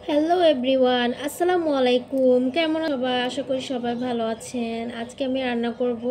Hello everyone, আসসালামু আলাইকুম। কেমন সবাই? আশা করি সবাই ভালো আছেন। আজকে আমি রান্না করব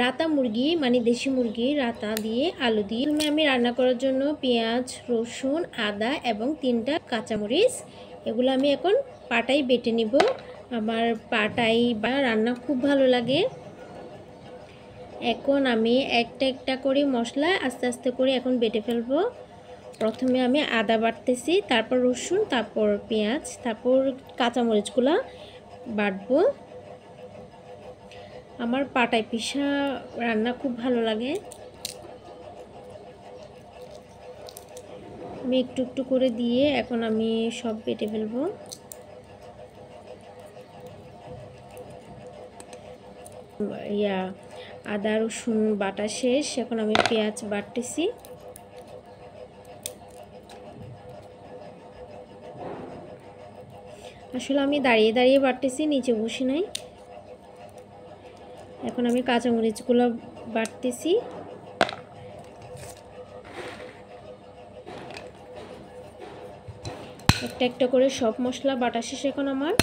রাতা মুরগি, মানে দেশি মুরগি রাতা দিয়ে আলু দিয়ে। আমি রান্না করার জন্য পেঁয়াজ, রসুন, আদা এবং 3টা কাঁচামরিচ, এগুলো আমি এখন পাটাই বেটে নিব। আমার পাটাই বা রান্না খুব ভালো লাগে। এখন আমি একটা একটা করে মশলা আস্তে আস্তে করে এখন বেটে ফেলবো। প্রথমে আমি আদা বাটতেছি, তারপর রসুন, তারপর পেঁয়াজ, তারপর কাঁচামরিচগুলো বাটবো। আমার পাটায় পিষা রান্না খুব ভালো লাগে। আমি একটু একটু করে দিয়ে এখন আমি সব বেটে ফেলবো। আদা রসুন বাটা শেষ, এখন আমি পেঁয়াজ বাটতেছি। আসলে আমি দাঁড়িয়ে দাঁড়িয়ে বাটতেছি, নিচে বসি নাই। এখন আমি কাঁচামরিচগুলো বাটতেছি। একটা একটা করে সব মশলা বাটা শেষ এখন আমার।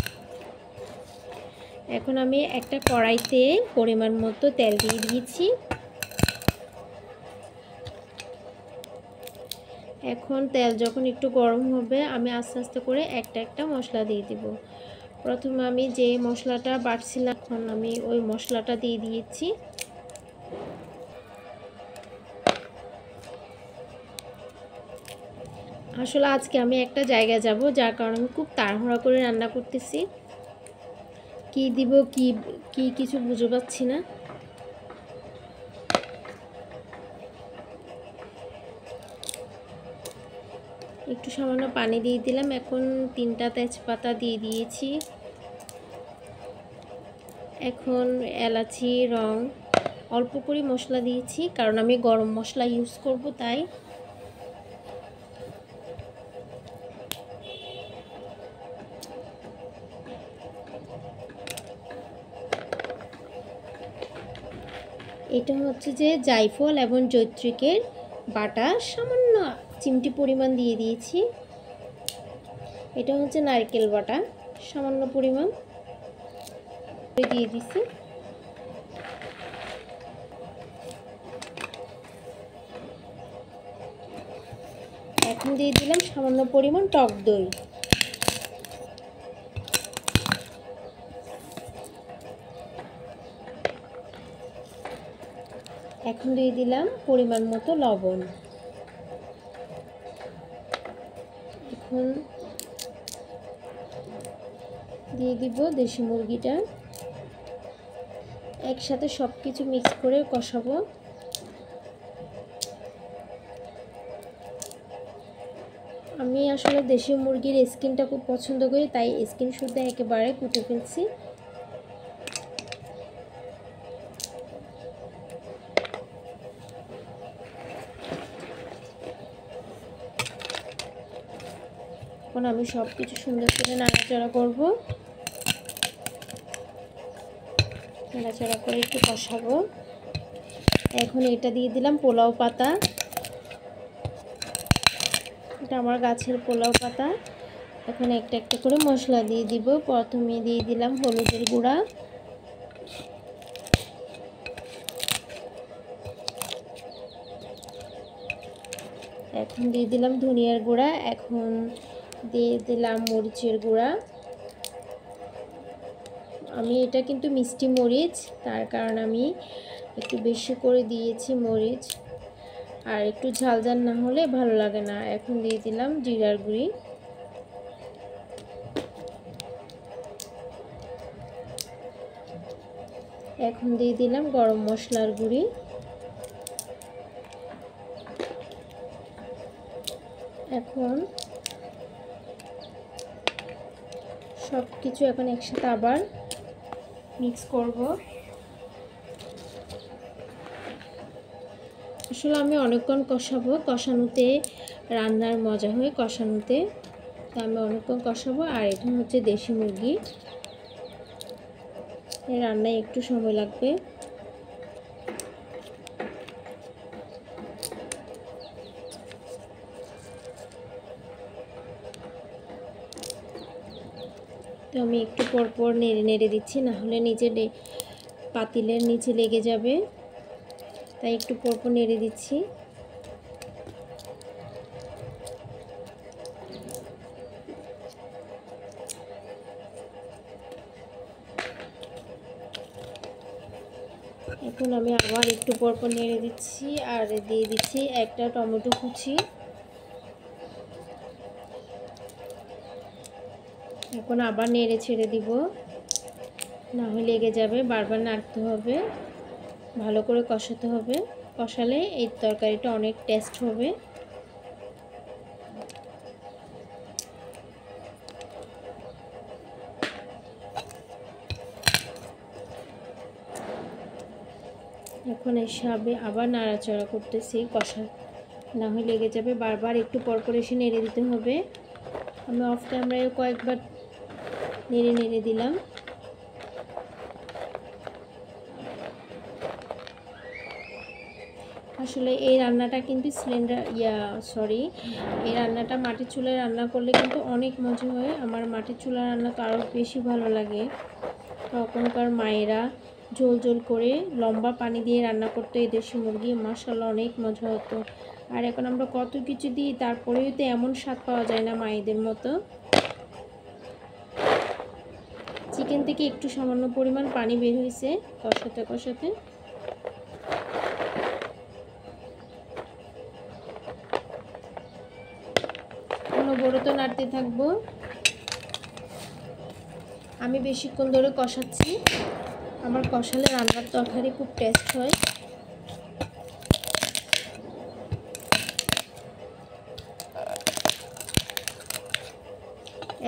এখন আমি একটা কড়াইতে পরিমাণ মতো তেল দিয়ে দিয়েছি। এখন তেল যখন একটু গরম হবে, আমি আস্তে আস্তে করে একটা একটা মশলা দিয়ে দিব। প্রথমে আমি যে মশলাটা বাটছিলাম, এখন আমি ওই মশলাটা দিয়ে দিয়েছি। আসলে আজকে আমি একটা জায়গায় যাব, যার কারণে আমি খুব তাড়াহুড়া করে রান্না করতেছি। কি দিব কি কি কিছু বুঝে পাচ্ছি না। একটু সামান্য পানি দিয়ে দিলাম। এখন 3টা তেজপাতা দিয়ে দিয়েছি। এখন এলাচি, রং, অল্প করে মশলা দিয়েছি, কারণ আমি গরম মশলা ইউজ করব তাই। এটা হচ্ছে যে জায়ফল এবং জয়ত্রীকের বাটা, সামান্য চিমটি পরিমাণ দিয়ে দিয়েছি। এটা হচ্ছে নারকেল বাটা, সামান্য পরিমাণ দিয়ে দিয়েছি। এখন দিয়ে দিলাম সামান্য পরিমাণ টক দই। এখন দিয়ে দিলাম পরিমাণ মতো লবণ। এখন দিয়ে দিব দেশি মুরগিটা। একসাথে সব কিছু মিক্স করে কষাবো। আমি আসলে দেশি মুরগির স্কিনটা খুব পছন্দ করি, তাই স্কিন শুদ্ধ একেবারে কুটে ফেলছি। এখন আমি সব কিছু সুন্দর করে নাড়াচাড়া করব। নাড়াচাড়া করে একটু কষাবো। এখন এটা দিয়ে দিলাম পোলাও পাতা। এটা আমার গাছের পোলাও পাতা। এখন একটা একটা করে মশলা দিয়ে দিব। প্রথমে দিয়ে দিলাম হলুদের গুঁড়া, এখন দিয়ে দিলাম ধনিয়ার গুঁড়া, এখন দিয়ে দিলাম মরিচের গুঁড়া। আমি এটা কিন্তু মিষ্টি মরিচ, তার কারণ আমি একটু বেশি করে দিয়েছি মরিচ, আর একটু ঝাল ঝাল না হলে ভালো লাগে না। এখন দিয়ে দিলাম জিরার গুঁড়ি। এখন দিয়ে দিলাম গরম মশলার গুঁড়ি। এখন সব কিছু এখন একসাথে আবার মিক্স করব। আসলে আমি অনেকক্ষণ কষাবো, কষানোতে রান্নার মজা হয় কষানোতে, তো আমি অনেকক্ষণ কষাবো। আর এটা হচ্ছে দেশি মুরগি, এই রান্নায় একটু সময় লাগবে। তো আমি একটু পর পর নেড়ে নেড়ে দিচ্ছি, না হলে নিচে পাতিলের নিচে লেগে যাবে, তাই একটু পর পর নেড়ে দিচ্ছি। এখন আমি আবার একটু পর পর নেড়ে দিচ্ছি আর দিয়ে দিচ্ছি একটা টমেটো কুচি। এখন আবার নেড়ে ছেড়ে দিব, না হলে লেগে যাবে, বারবার নাড়তে হবে, ভালো করে কষাতে হবে, কষালে এই তরকারিটা অনেক টেস্ট হবে। এখন এসে আবার নাড়াচাড়া করতেছি, কষা না হলে লেগে যাবে, বারবার একটু পর পর এসে নেড়ে দিতে হবে। আমি অফ ক্যামেরায় কয়েকবার নেড়ে নেড়ে দিলাম। আসলে এই রান্নাটা কিন্তু এই রান্নাটা মাটির চুলায় রান্না করলে কিন্তু অনেক মজা হয়। আমার মাটির চুলা রান্না তো আরও বেশি ভালো লাগে। তখনকার মায়েরা ঝোল ঝোল করে লম্বা পানি দিয়ে রান্না করতো এই দেশি মুরগি, মাশাআল্লাহ অনেক মজা হতো। আর এখন আমরা কত কিছু দিই, তারপরেও তো এমন স্বাদ পাওয়া যায় না মায়েদের মতো। চিকেন থেকে একটু সামান্য পরিমাণ পানি বের হয়েছে কষাতে কষাতে। অনবরত নাড়তে থাকবো। আমি বেশিক্ষণ ধরে কষাচ্ছি, আমার কষালে রান্নার তরকারি খুব টেস্ট হয়।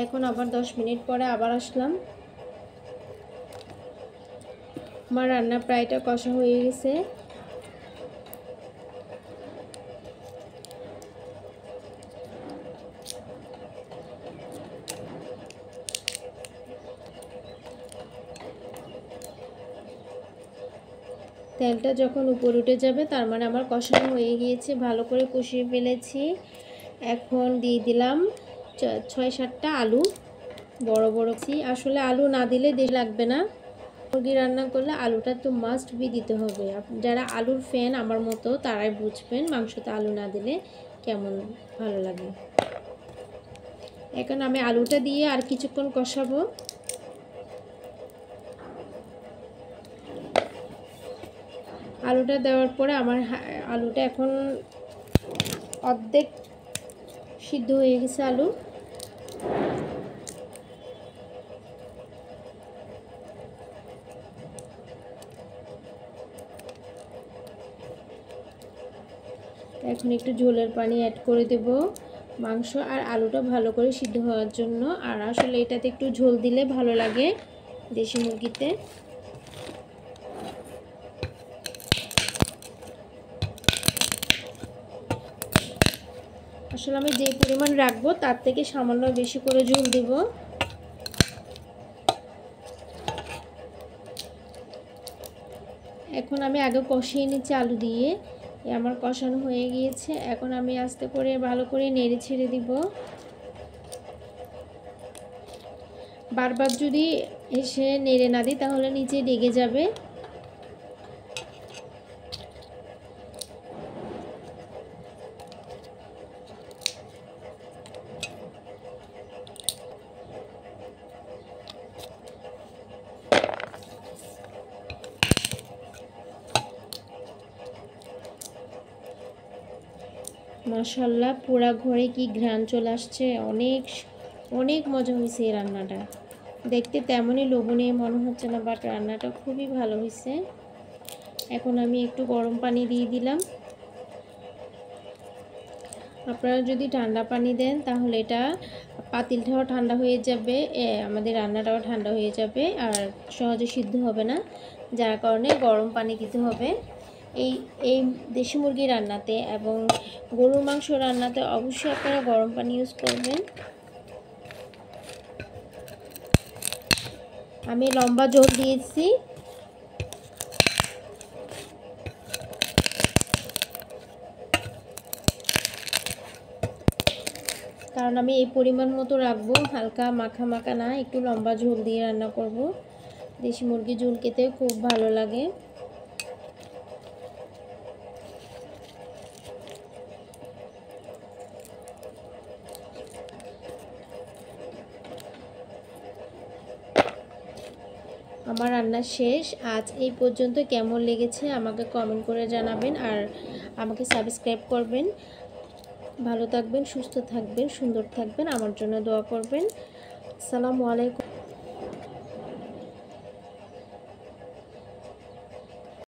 এখন আবার 10 মিনিট পরে আবার আসলাম। আমার রান্না প্রায়টা কষা হয়ে গেছে। তেলটা যখন উপরে উঠে যাবে তার মানে আমার কষানো হয়ে গিয়েছে, ভালো করে কষিয়ে ফেলেছি। এখন দিয়ে দিলাম 6-7টা আলু, বড় বড়। আসলে আলু না দিলে দেশে লাগবে না। মুরগি রান্না করলে আলুটা তো মাস্ট বি দিতে হবে। যারা আলুর ফ্যান আমার মতো তারাই বুঝবেন মাংসতে আলু না দিলে কেমন ভালো লাগে। এখন আমি আলুটা দিয়ে আর কিছুক্ষণ কষাবো। আলুটা দেওয়ার পরে আমার আলুটা এখন অর্ধেক সিদ্ধ হয়ে গেছে আলু। এখন একটু ঝোলের পানি অ্যাড করে দেব মাংস আর আলুটা ভালো করে সিদ্ধ হওয়ার জন্য। আর আসলে এটাতে একটু ঝোল দিলে ভালো লাগে দেশি মুরগিতে। আসলে আমি যে পরিমাণ রাখবো তার থেকে সামান্য বেশি করে ঝোল দেব। এখন আমি আগে কষিয়ে নিচ্ছি আলু দিয়ে, আমার কষানো হয়ে গিয়েছে। এখন আমি আস্তে করে ভালো করে নেড়ে ছেড়ে দিব। বারবার যদি এসে নেড়ে না দিই তাহলে নিচে লেগে যাবে। মাশাআল্লাহ পুরা ঘরে কি ঘ্রাণ চলে আসছে, অনেক অনেক মজা হয়েছে এই রান্নাটা। দেখতে তেমনই লোভনীয় মনে হচ্ছে না, বাট রান্নাটা খুবই ভালো হয়েছে। এখন আমি একটু গরম পানি দিয়ে দিলাম। আপনারা যদি ঠান্ডা পানি দেন তাহলে এটা পাতিলটাও ঠান্ডা হয়ে যাবে, আমাদের রান্নাটাও ঠান্ডা হয়ে যাবে আর সহজে সিদ্ধ হবে না, যার কারণে গরম পানি দিতে হবে। এই দেশি মুরগি রান্নাতে এবং গরুর মাংস রান্নাতে অবশ্যই আপনারা গরম পানি ইউজ করবেন। আমি লম্বা ঝোল দিয়েছি, কারণ কারণ আমি এই পরিমাণ মতো রাখবো, হালকা মাখা মাখা না, একটু লম্বা ঝোল দিয়ে রান্না করব। দেশি মুরগি ঝোল খেতে খুব ভালো লাগে। আমার রান্না শেষ। আজ এই পর্যন্ত। কেমন লেগেছে আমাকে কমেন্ট করে জানাবেন, আর আমাকে সাবস্ক্রাইব করবেন। ভালো থাকবেন, সুস্থ থাকবেন, সুন্দর থাকবেন, আমার জন্য দোয়া করবেন। আসসালামু আলাইকুম।